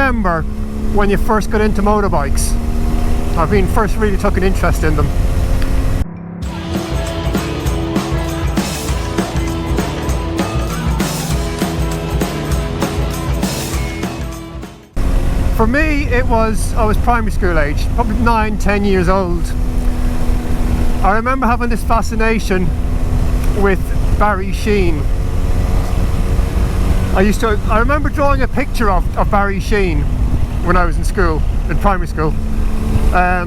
remember when you first got into motorbikes? I've been first really took an interest in them. For me, I was primary school age, probably 9-10 years old. I remember having this fascination with Barry Sheene. I remember drawing a picture of Barry Sheene when I was in school, in primary school. I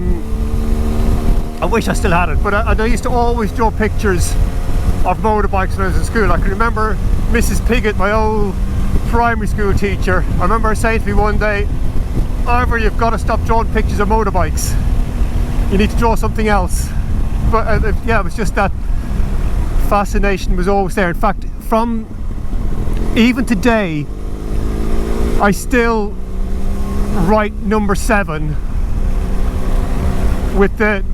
wish I still had it, but I used to always draw pictures of motorbikes when I was in school. I can remember Mrs. Piggott, my old primary school teacher. I remember her saying to me one day, "Ivor, you've got to stop drawing pictures of motorbikes. You need to draw something else." But yeah, it was just that fascination was always there. In fact, from even today, I still write number 7 with the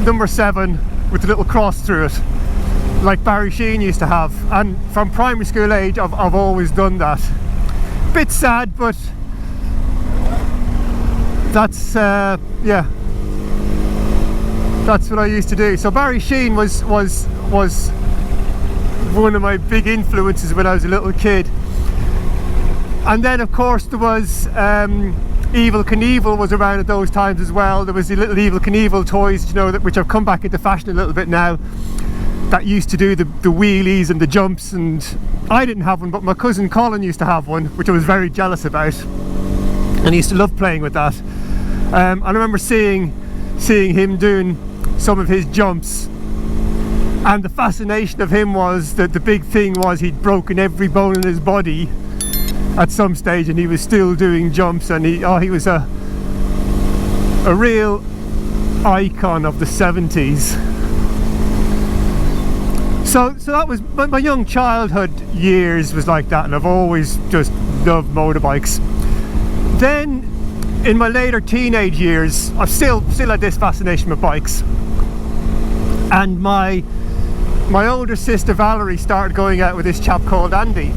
number 7 with the little cross through it, like Barry Sheene used to have. And from primary school age, I've always done that. Bit sad, but that's yeah, that's what I used to do. So Barry Sheene was one of my big influences when I was a little kid. And then of course there was Evel Knievel was around at those times as well. There was the little Evel Knievel toys, you know, which have come back into fashion a little bit now, that used to do the wheelies and the jumps, and I didn't have one, but my cousin Colin used to have one, which I was very jealous about, and he used to love playing with that. I remember seeing him doing some of his jumps, and the fascination of him was that the big thing was he'd broken every bone in his body at some stage, and he was still doing jumps, and he was a real icon of the 70s. So that was my young childhood years was like that, and I've always just loved motorbikes. Then in my later teenage years, I've still had this fascination with bikes, and my older sister Valerie started going out with this chap called Andy,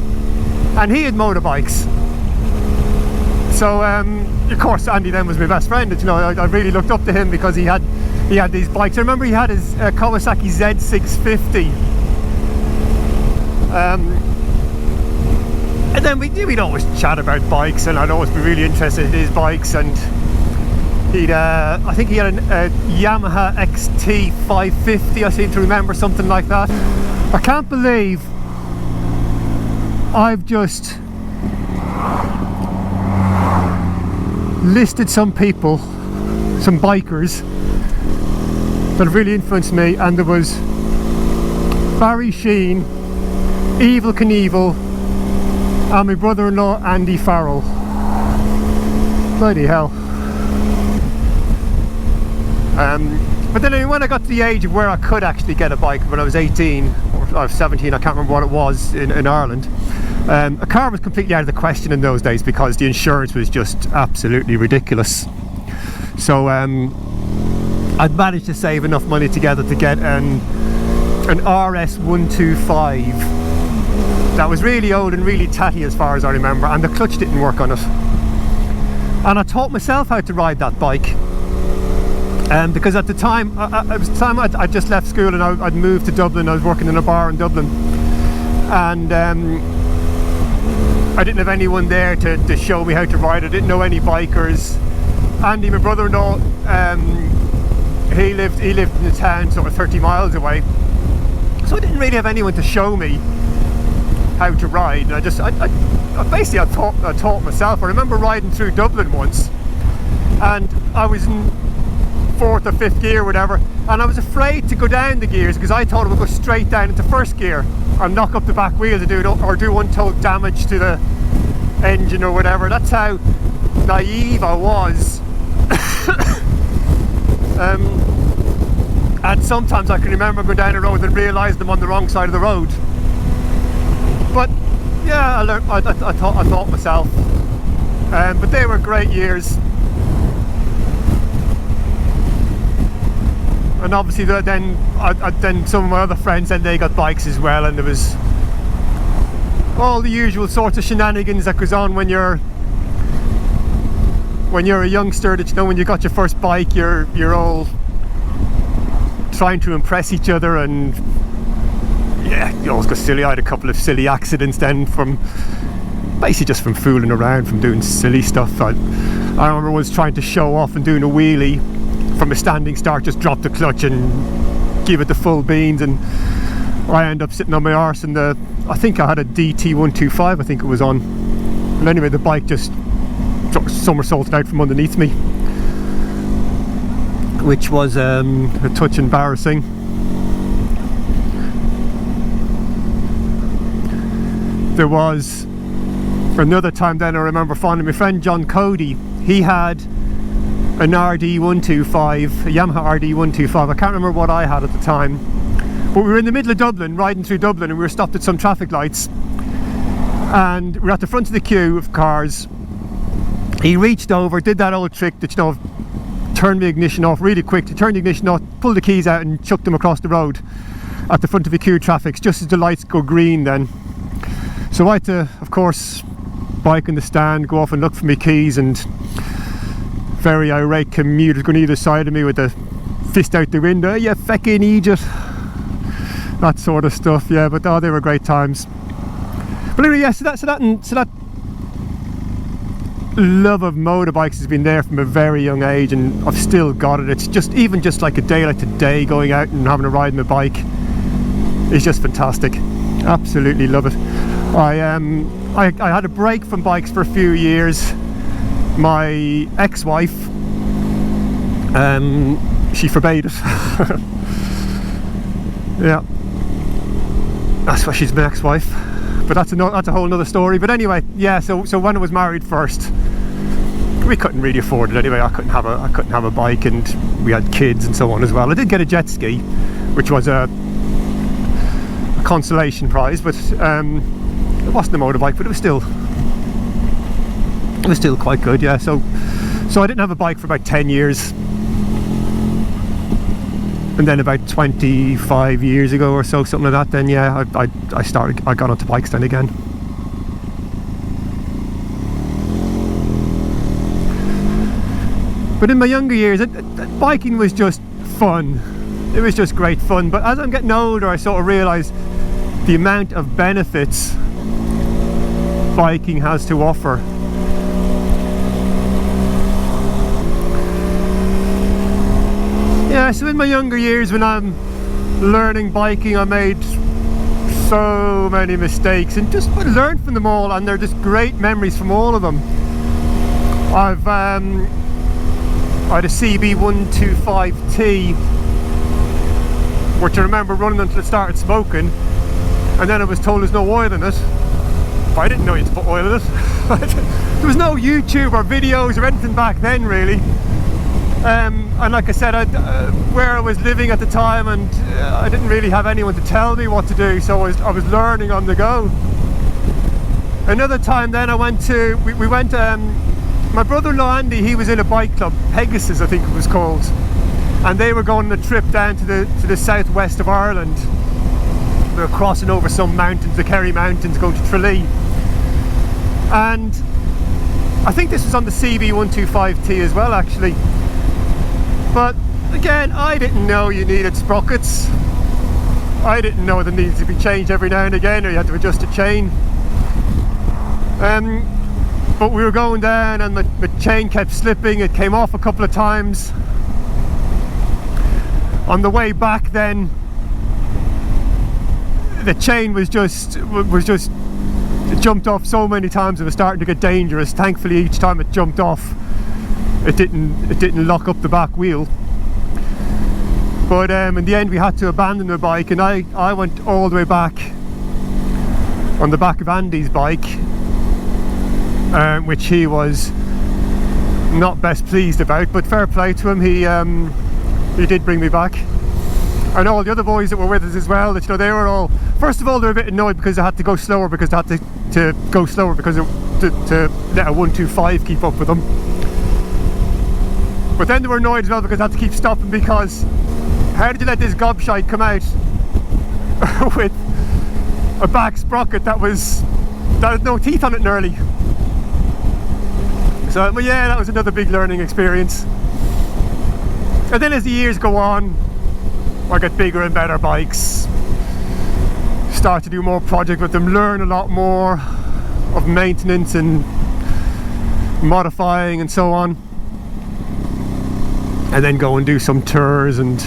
and he had motorbikes. So of course Andy then was my best friend, and, you know, I really looked up to him because he had these bikes. I remember he had his Kawasaki Z650, and then we'd always chat about bikes, and I'd always be really interested in his bikes. And I think he had a Yamaha XT 550, I seem to remember, something like that. I can't believe I've just listed some people, some bikers that have really influenced me, and there was Barry Sheene, Evel Knievel, and my brother-in-law Andy Farrell. Bloody hell. But then when I got to the age of where I could actually get a bike, when I was 18 or I was 17, I can't remember what it was, in Ireland, a car was completely out of the question in those days because the insurance was just absolutely ridiculous. So I'd managed to save enough money together to get an RS125 that was really old and really tatty as far as I remember, and the clutch didn't work on it. And I taught myself how to ride that bike, because at the time, I'd just left school and I'd moved to Dublin. I was working in a bar in Dublin, and I didn't have anyone there to show me how to ride. I didn't know any bikers. Andy, my brother-in-law, he lived in the town sort of 30 miles away, so I didn't really have anyone to show me how to ride. And I basically taught myself. I remember riding through Dublin once, and I was in 4th or 5th gear, whatever, and I was afraid to go down the gears because I thought it would go straight down into 1st gear and knock up the back wheel to do untold damage to the engine or whatever. That's how naive I was. And sometimes I can remember going down a road and realising I'm on the wrong side of the road. But yeah, I taught myself. But they were great years. And obviously then some of my other friends, then they got bikes as well, and there was all the usual sorts of shenanigans that goes on when you're when you're a youngster, that, you know, when you got your first bike, you're all trying to impress each other, and yeah, you always got silly. I had a couple of silly accidents then from basically just from fooling around, from doing silly stuff. I remember once trying to show off and doing a wheelie from a standing start, just dropped the clutch and give it the full beans, and I ended up sitting on my arse, and I think I had a DT125, I think it was on, and anyway the bike just sort of somersaulted out from underneath me, which was a touch embarrassing. There was another time then I remember finding my friend John Cody. He had an RD125, a Yamaha RD125. I can't remember what I had at the time, but we were in the middle of Dublin, riding through Dublin, and we were stopped at some traffic lights, and we were at the front of the queue of cars. He reached over, did that old trick that, you know, turned the ignition off really quickly, turned the ignition off, pulled the keys out and chucked them across the road at the front of the queue traffic, just as the lights go green then. So I had to, of course, bike in the stand, go off and look for my keys, and very irate commuters going either side of me with the fist out the window, "You feckin' idiot," that sort of stuff. Yeah, but oh, they were great times. But anyway, yeah, so that love of motorbikes has been there from a very young age, and I've still got it. It's just, even just like a day like today, going out and having a ride on the bike is just fantastic. Absolutely love it. I had a break from bikes for a few years. My ex-wife, she forbade it. Yeah, that's why she's my ex-wife. But that's a whole other story. But anyway, yeah. So when I was married first, we couldn't really afford it anyway. I couldn't have a bike, and we had kids and so on as well. I did get a jet ski, which was a consolation prize, but it wasn't a motorbike, but it was still quite good. Yeah. So I didn't have a bike for about 10 years. And then about 25 years ago or so, something like that, then yeah, I got onto bikes then again. But in my younger years, biking was just fun. It was just great fun. But as I'm getting older, I sort of realise the amount of benefits biking has to offer. Yeah, so in my younger years, when I'm learning biking, I made so many mistakes, and just learned from them all, and they're just great memories from all of them. I had a CB125T, which I remember running until it started smoking, and then I was told there's no oil in it. I didn't know you had to put oil in it. There was no YouTube or videos or anything back then, really. And like I said, where I was living at the time, and I didn't really have anyone to tell me what to do, so I was learning on the go. Another time then I went to, we went, my brother-in-law Andy, he was in a bike club, Pegasus I think it was called, and they were going on a trip down to the southwest of Ireland. We were crossing over some mountains, the Kerry Mountains, going to Tralee, and I think this was on the CB125T as well, actually. But again, I didn't know you needed sprockets. I didn't know they needed to be changed every now and again, or you had to adjust a chain. But we were going down, and the chain kept slipping. It came off a couple of times. On the way back then, the chain was just it jumped off so many times it was starting to get dangerous. Thankfully, each time it jumped off, it didn't lock up the back wheel. But in the end we had to abandon the bike, and I went all the way back on the back of Andy's bike, which he was not best pleased about, but fair play to him, he did bring me back. And all the other boys that were with us as well, that, you know, they were all, first of all, they were a bit annoyed because they had to go slower, because they had to go slower because to let a 125 keep up with them. But then they were annoyed as well because they had to keep stopping, because how did you let this gobshite come out with a back sprocket that had no teeth on it nearly? So, but yeah, that was another big learning experience. And then as the years go on, I get bigger and better bikes, start to do more projects with them, learn a lot more of maintenance and modifying and so on, and then go and do some tours and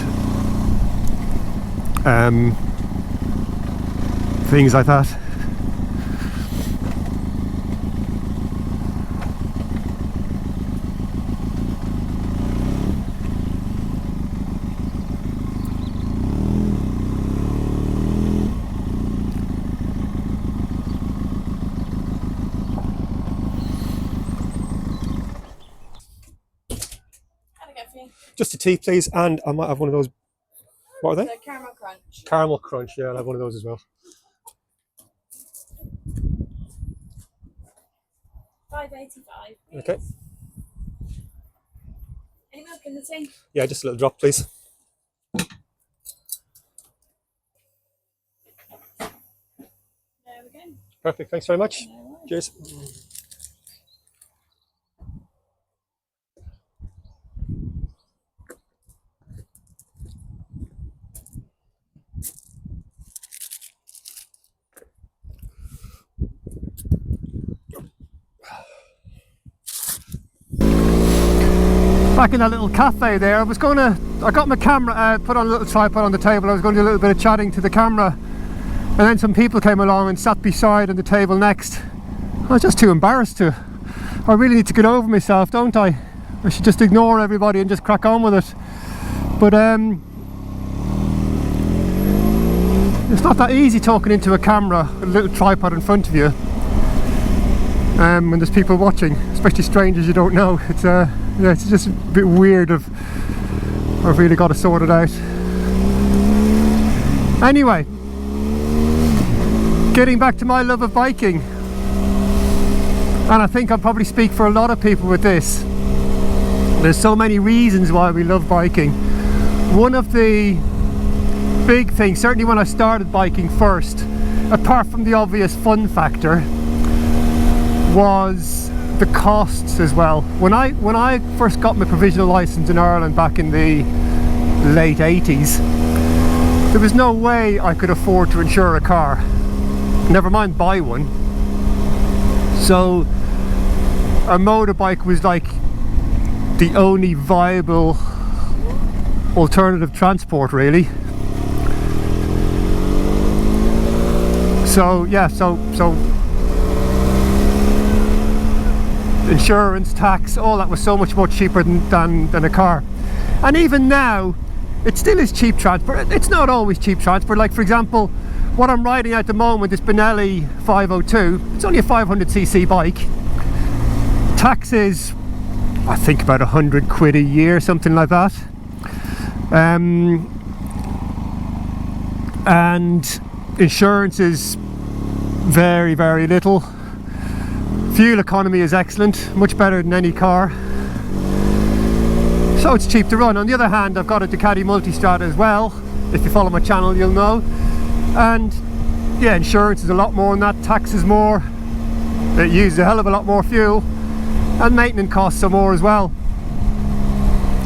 things like that. Just a tea, please, and I might have one of those. What are they? The caramel crunch. Caramel crunch, yeah, I'll have one of those as well. $5.85. Okay. Any milk in the tea? Yeah, just a little drop, please. There we go. Perfect, thanks very much. No worries. Cheers. Back in that little cafe there, I got my camera, put on a little tripod on the table. I was going to do a little bit of chatting to the camera, and then some people came along and sat beside on the table next. I was just too embarrassed to. I really need to get over myself, don't I? I should just ignore everybody and just crack on with it. But it's not that easy talking into a camera with a little tripod in front of you when there's people watching, especially strangers you don't know. It's yeah, it's just a bit weird. I've really got to sort it out. Anyway, getting back to my love of biking, and I think I'll probably speak for a lot of people with this. There's so many reasons why we love biking. One of the big things, certainly when I started biking first, apart from the obvious fun factor, was the costs as well. When I first got my provisional license in Ireland back in the late 80s, there was no way I could afford to insure a car, never mind buy one. So a motorbike was like the only viable alternative transport, really. So yeah, so insurance, tax, all that was so much more cheaper than a car. And even now, it still is cheap transport. It's not always cheap transport. Like, for example, what I'm riding at the moment, this Benelli 502, it's only a 500cc bike. Tax is, I think, about 100 quid a year, something like that. And insurance is very, very little. Fuel economy is excellent, much better than any car. So it's cheap to run. On the other hand, I've got a Ducati Multistrada as well. If you follow my channel, you'll know. And yeah, insurance is a lot more than that, tax is more, it uses a hell of a lot more fuel, and maintenance costs are more as well.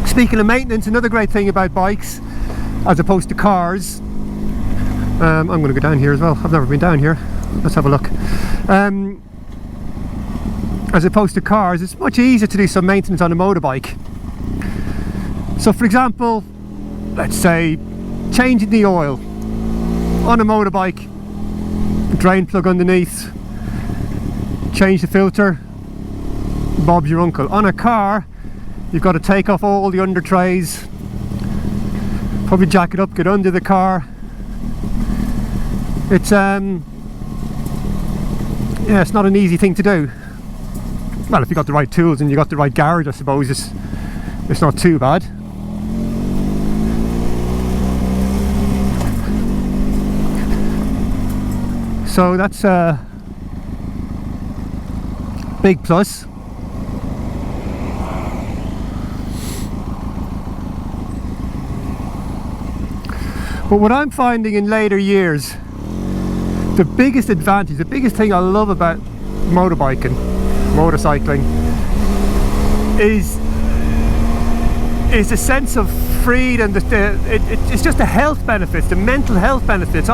Speaking of maintenance, another great thing about bikes, as opposed to cars, I'm going to go down here as well. I've never been down here. Let's have a look. As opposed to cars, it's much easier to do some maintenance on a motorbike. So for example, let's say changing the oil on a motorbike, drain plug underneath, change the filter, Bob's your uncle. On a car, you've got to take off all the under trays, probably jack it up, get under the car. It's yeah, it's not an easy thing to do. Well, if you got the right tools and you got the right garage, I suppose it's not too bad. So that's a big plus. But what I'm finding in later years, the biggest advantage, the biggest thing I love about motorcycling, is a sense of freedom. It's just the health benefits, the mental health benefits.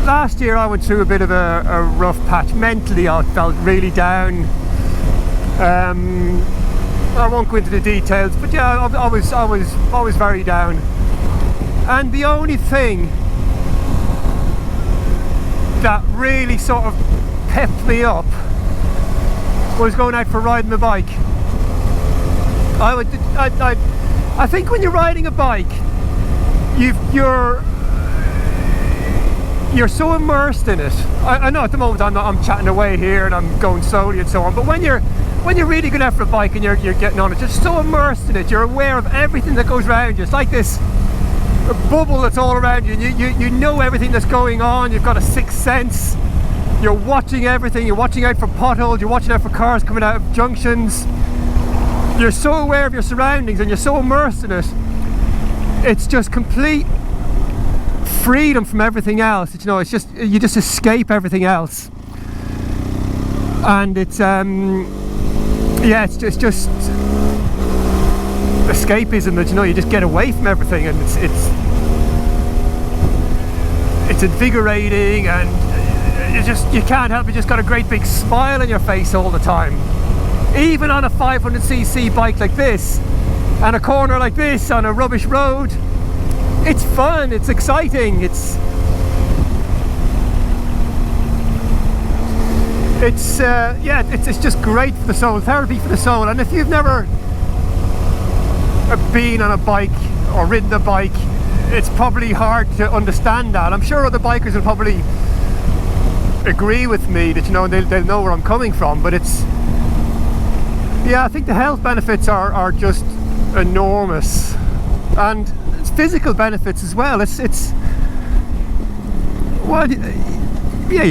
Last year I went through a bit of a rough patch mentally. I felt really down. I won't go into the details, but yeah, I was very down. And the only thing that really sort of pepped me up was going out for riding the bike. I think when you're riding a bike, you're so immersed in it. I know at the moment I'm chatting away here and I'm going slowly and so on, but when you're really going out for a bike and you're getting on it, you're so immersed in it, you're aware of everything that goes around you. It's like this bubble that's all around you, and you know everything that's going on. You've got a sixth sense. You're watching everything. You're watching out for potholes. You're watching out for cars coming out of junctions. You're so aware of your surroundings and you're so immersed in it. It's just complete freedom from everything else. It's, it's just, you just escape everything else. And it's yeah, it's just escapism that you just get away from everything, and it's invigorating, and you can't help it. You just got a great big smile on your face all the time. Even on a 500cc bike like this, and a corner like this on a rubbish road, it's fun, it's exciting, it's just great for the soul, therapy for the soul. And if you've never been on a bike or ridden a bike, it's probably hard to understand that. I'm sure other bikers will probably agree with me that they'll know where I'm coming from, but I think the health benefits are just enormous, and it's physical benefits as well. You're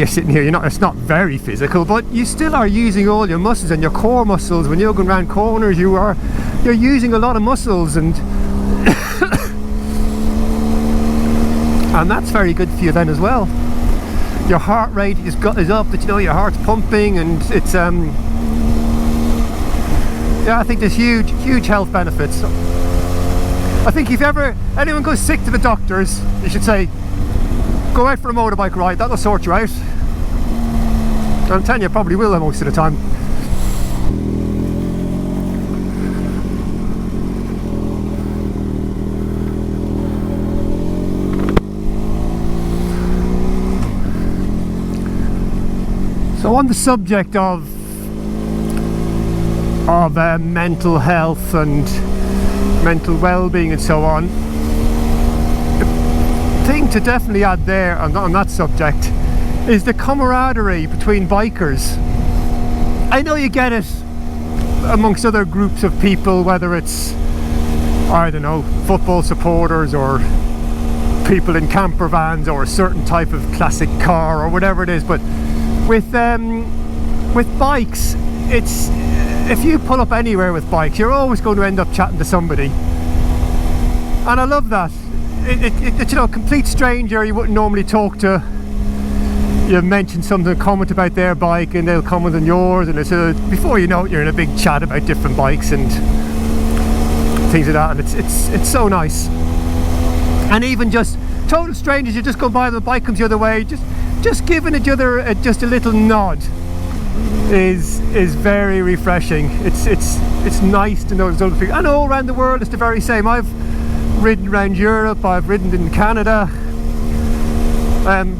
sitting here, it's not very physical, but you still are using all your muscles and your core muscles. When you're going around corners, you're using a lot of muscles, and and that's very good for you then as well. Your heart rate is up, that your heart's pumping, and it's I think there's huge health benefits. I think if anyone goes sick to the doctors, you should say, go out for a motorbike ride, that'll sort you out. I'm telling you, probably will most of the time. So on the subject of mental health and mental well-being and so on, the thing to definitely add there on that subject is the camaraderie between bikers. I know you get it amongst other groups of people, whether it's, I don't know, football supporters or people in camper vans or a certain type of classic car or whatever it is, but with bikes, it's, if you pull up anywhere with bikes, you're always going to end up chatting to somebody, and I love that. A complete stranger you wouldn't normally talk to, you mention something, comment about their bike, and they'll comment on yours, and it's before you know it, you're in a big chat about different bikes and things like that, and it's so nice. And even just total strangers, you just go by, the bike comes the other way, just giving each other just a little nod is very refreshing. It's nice to know there's other people, and all around the world it's the very same. I've ridden around Europe, I've ridden in Canada,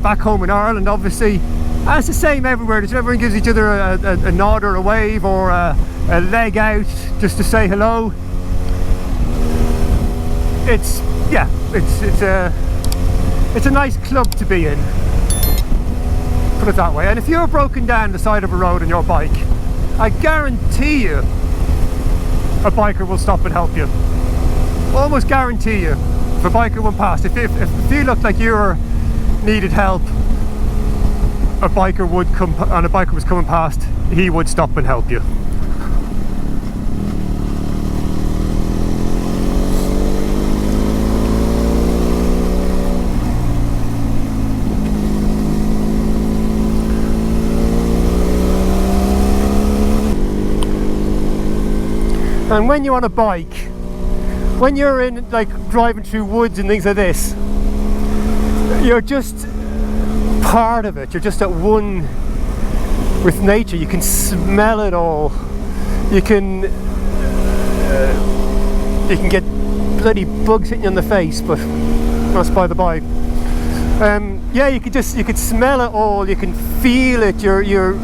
back home in Ireland obviously, and it's the same everywhere. Everyone gives each other a nod or a wave or a leg out just to say hello. It's a nice club to be in, put it that way. And if you're broken down the side of a road on your bike, I guarantee you a biker will stop and help you. Almost guarantee you. If a biker went past, if you looked like you needed help, a biker would come, and a biker was coming past, he would stop and help you. And when you're on a bike, when you're in like driving through woods and things like this, you're just part of it. You're just at one with nature. You can smell it all. You can get bloody bugs hitting you on the face, but that's by the by. Yeah, you could smell it all. You can feel it. You're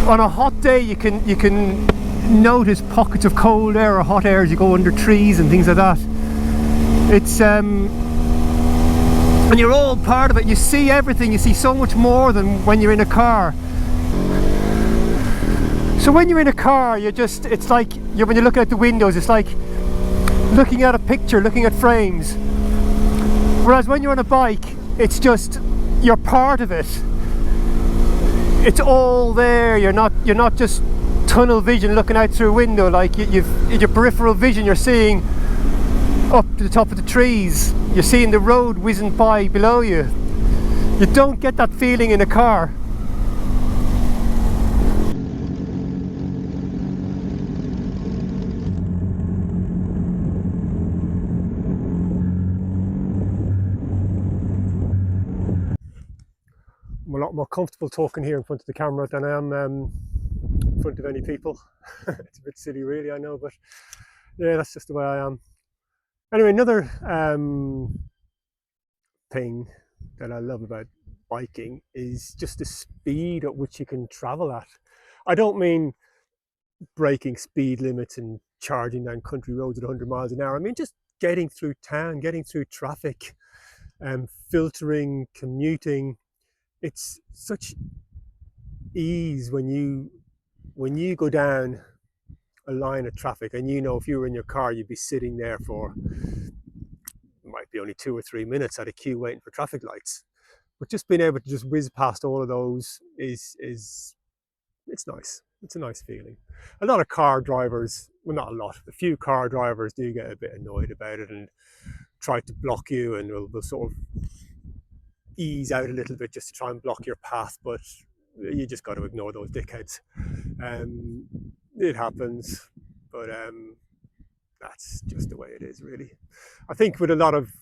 on a hot day. You can notice pockets of cold air or hot air as you go under trees and things like that. It's and you're all part of it. You see everything. You see so much more than when you're in a car. So when you're in a car, it's like when you're looking out the windows, it's like looking at a picture, looking at frames. Whereas when you're on a bike, it's just, you're part of it. It's all there. You're not just tunnel vision looking out through a window. Like your peripheral vision, you're seeing up to the top of the trees. You're seeing the road whizzing by below you. You don't get that feeling in a car. I'm a lot more comfortable talking here in front of the camera than I am in front of any people. It's a bit silly really, I know, but yeah, that's just the way I am. Anyway, another thing that I love about biking is just the speed at which you can travel at. I don't mean breaking speed limits and charging down country roads at 100 miles an hour. I mean just getting through town, getting through traffic, filtering, commuting. It's such ease when you go down a line of traffic, and you know if you were in your car you'd be sitting there for, might be only 2 or 3 minutes at a queue waiting for traffic lights. But just being able to just whiz past all of those is it's nice. It's a nice feeling. A lot of car drivers, well not a lot, a few car drivers do get a bit annoyed about it and try to block you, and will sort of ease out a little bit just to try and block your path, but you just got to ignore those dickheads. It happens, but that's just the way it is really. I think with a lot of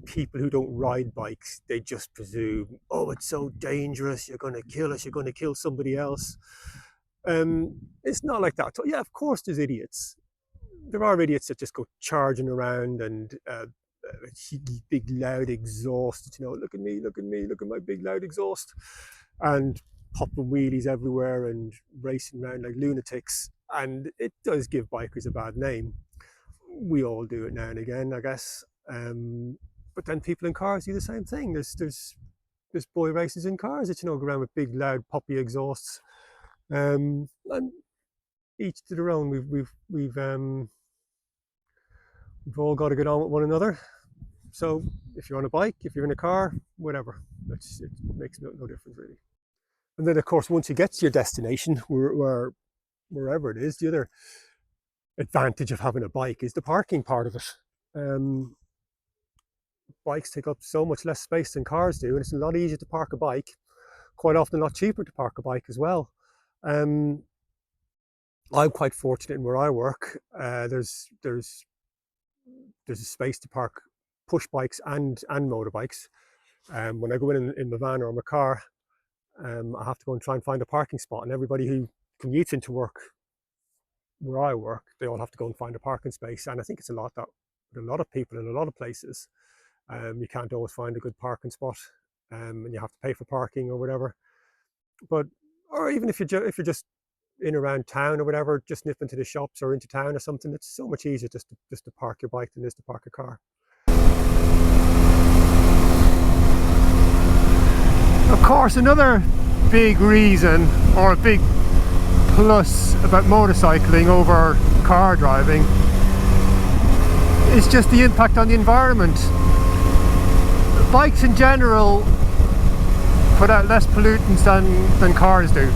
people who don't ride bikes, they just presume, oh, it's so dangerous, you're going to kill us, you're going to kill somebody else. It's not like that. So yeah, of course there's idiots. There are idiots that just go charging around and big loud exhaust, you know, look at me, look at my big loud exhaust, and popping wheelies everywhere and racing around like lunatics. And it does give bikers a bad name. We all do it now and again, I guess. But then people in cars do the same thing. There's boy races in cars that, you know, go around with big loud poppy exhausts. And each to their own. We've all got to get on with one another. So if you're on a bike, if you're in a car, whatever, it makes no difference really. And then of course, once you get to your destination, wherever it is, the other advantage of having a bike is the parking part of it. Bikes take up so much less space than cars do, and it's a lot easier to park a bike, quite often a lot cheaper to park a bike as well. I'm quite fortunate in where I work. There's a space to park push bikes and motorbikes. When I go in my van or my car, I have to go and try and find a parking spot, and everybody who commutes into work where I work, they all have to go and find a parking space. And I think it's a lot that with a lot of people in a lot of places, you can't always find a good parking spot, and you have to pay for parking or whatever. But or even if you're just in around town or whatever, just nip into the shops or into town or something, it's so much easier just to park your bike than it is to park a car. Of course, another big reason or a big plus about motorcycling over car driving is just the impact on the environment. Bikes in general put out less pollutants than cars do.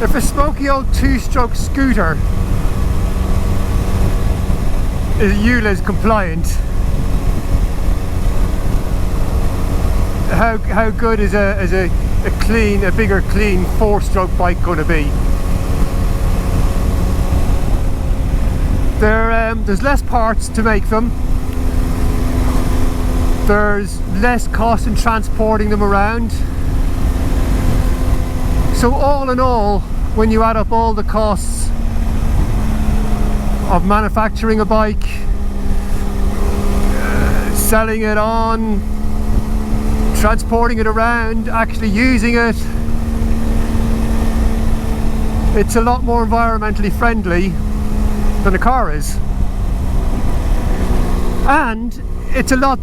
If a smoky old two-stroke scooter is ULEZ compliant, how good is a a bigger clean 4-stroke bike going to be? There's less parts to make them. There's less cost in transporting them around. So all in all, when you add up all the costs of manufacturing a bike, selling it on, transporting it around, actually using it, it's a lot more environmentally friendly than a car is. And it's a lot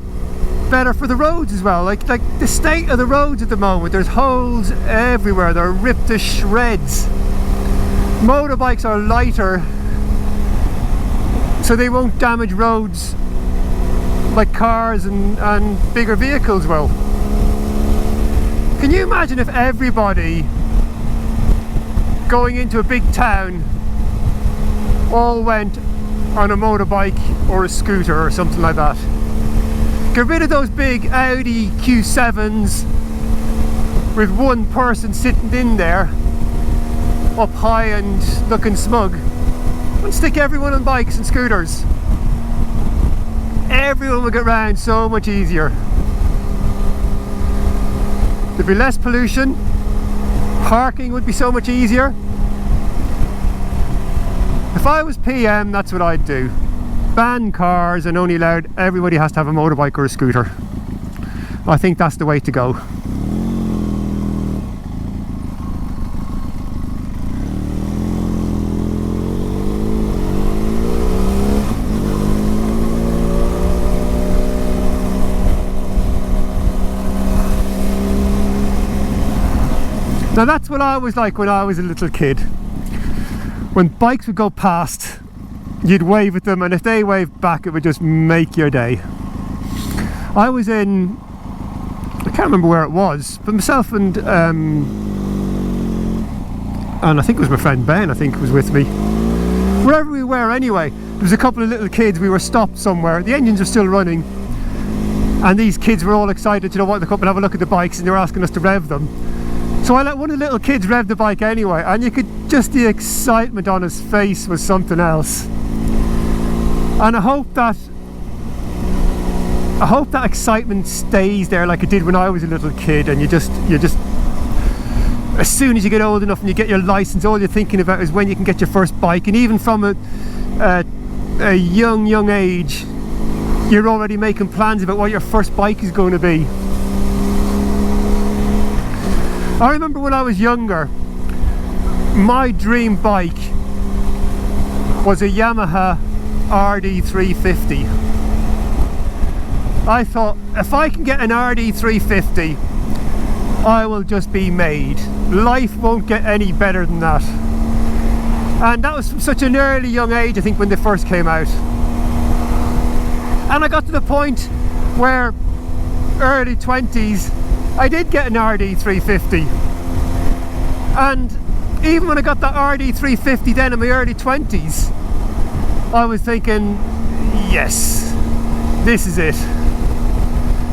better for the roads as well. Like the state of the roads at the moment, there's holes everywhere, they're ripped to shreds. Motorbikes are lighter, so they won't damage roads like cars and bigger vehicles will. Can you imagine if everybody going into a big town all went on a motorbike or a scooter or something like that? Get rid of those big Audi Q7s with one person sitting in there up high and looking smug, and stick everyone on bikes and scooters. Everyone will get round so much easier. There'd be less pollution, parking would be so much easier. If I was PM, that's what I'd do. Ban cars and only allowed everybody has to have a motorbike or a scooter. I think that's the way to go. Now that's what I was like when I was a little kid. When bikes would go past, you'd wave at them, and if they waved back, it would just make your day. I was in, I can't remember where it was, but myself and I think it was my friend Ben, I think was with me. Wherever we were anyway, there was a couple of little kids, we were stopped somewhere, the engines were still running, and these kids were all excited, you know what, to come up and have a look at the bikes, and they were asking us to rev them. So I let one of the little kids rev the bike anyway, and you could just, the excitement on his face was something else. And I hope that excitement stays there like it did when I was a little kid, and you just as soon as you get old enough and you get your license, all you're thinking about is when you can get your first bike. And even from a young age, you're already making plans about what your first bike is going to be. I remember when I was younger, my dream bike was a Yamaha RD350. I thought, if I can get an RD350, I will just be made. Life won't get any better than that. And that was from such an early young age, I think, when they first came out. And I got to the point where, early 20s, I did get an RD350. And even when I got that RD350 then in my early 20s, I was thinking, yes, this is it.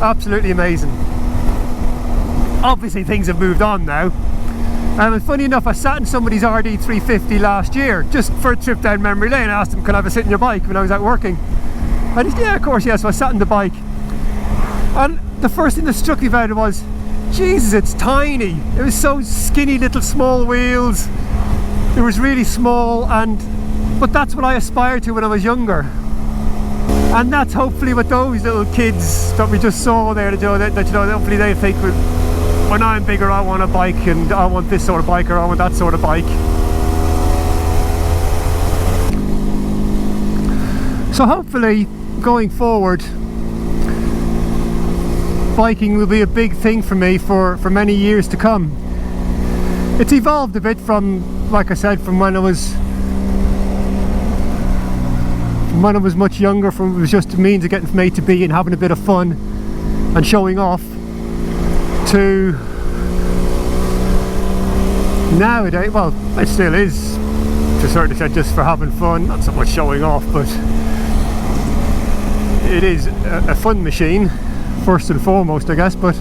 Absolutely amazing. Obviously things have moved on now. And funny enough, I sat in somebody's RD350 last year, just for a trip down memory lane. I asked him, can I have a sit in your bike when I was out working? And he said, yeah, of course, yeah. So I sat in the bike. And the first thing that struck me about it was, Jesus, it's tiny. It was so skinny, little small wheels. It was really small, but that's what I aspired to when I was younger. And that's hopefully what those little kids that we just saw there, that hopefully they think, when I'm bigger, I want a bike, and I want this sort of bike, or I want that sort of bike. So hopefully, going forward, biking will be a big thing for me for many years to come. It's evolved a bit from, like I said, from when I was much younger, from it was just a means of getting from A to B and having a bit of fun and showing off, to nowadays, well, it still is to a certain extent just for having fun, not so much showing off, but it is a fun machine first and foremost, I guess. But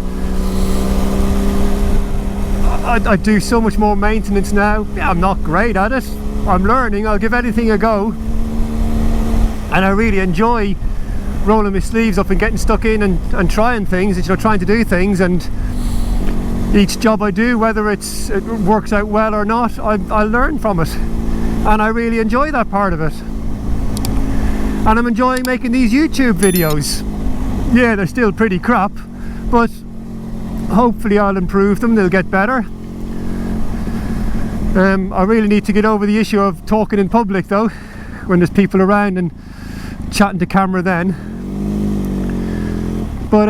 I do so much more maintenance now. Yeah, I'm not great at it. I'm learning. I'll give anything a go. And I really enjoy rolling my sleeves up and getting stuck in and trying things, you know, trying to do things. And each job I do, whether it works out well or not, I learn from it. And I really enjoy that part of it. And I'm enjoying making these YouTube videos. Yeah, they're still pretty crap, but hopefully I'll improve them, they'll get better. I really need to get over the issue of talking in public though, when there's people around and chatting to camera then. But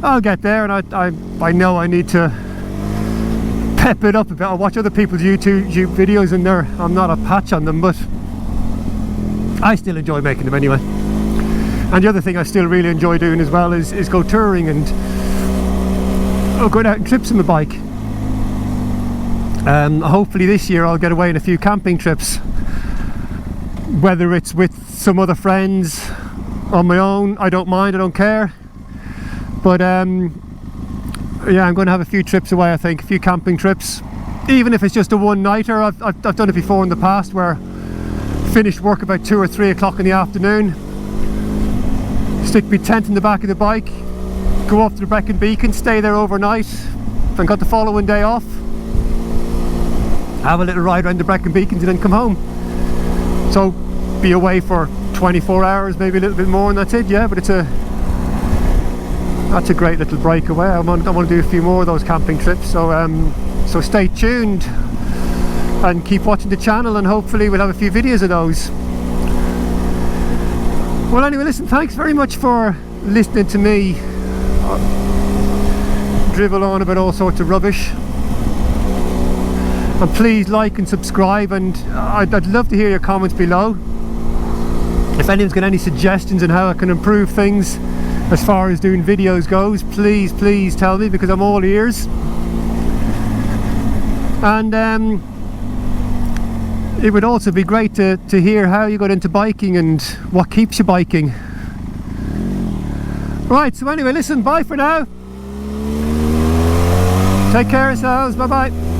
I'll get there, and I know I need to pep it up a bit. I watch other people's YouTube videos and I'm not a patch on them, but I still enjoy making them anyway. And the other thing I still really enjoy doing as well is go touring and going out on trips on the bike. Hopefully this year I'll get away on a few camping trips, whether it's with some other friends, on my own. I don't mind, I don't care. But yeah, I'm going to have a few trips away, I think, a few camping trips, even if it's just a one-nighter. I've done it before in the past, where finished work about 2 or 3 o'clock in the afternoon, stick my tent in the back of the bike, go off to the Brecon Beacon, stay there overnight, and got the following day off, have a little ride around the Brecon Beacons and then come home. So be away for 24 hours, maybe a little bit more, and that's it. Yeah, but that's a great little breakaway. I want to do a few more of those camping trips, so stay tuned and keep watching the channel, and hopefully we'll have a few videos of those. Well, anyway, listen, thanks very much for listening to me drivel on about all sorts of rubbish. And please like and subscribe, and I'd love to hear your comments below. If anyone's got any suggestions on how I can improve things as far as doing videos goes, please tell me, because I'm all ears. And it would also be great to hear how you got into biking and what keeps you biking. Right, so anyway, listen, bye for now. Take care of yourselves, bye bye.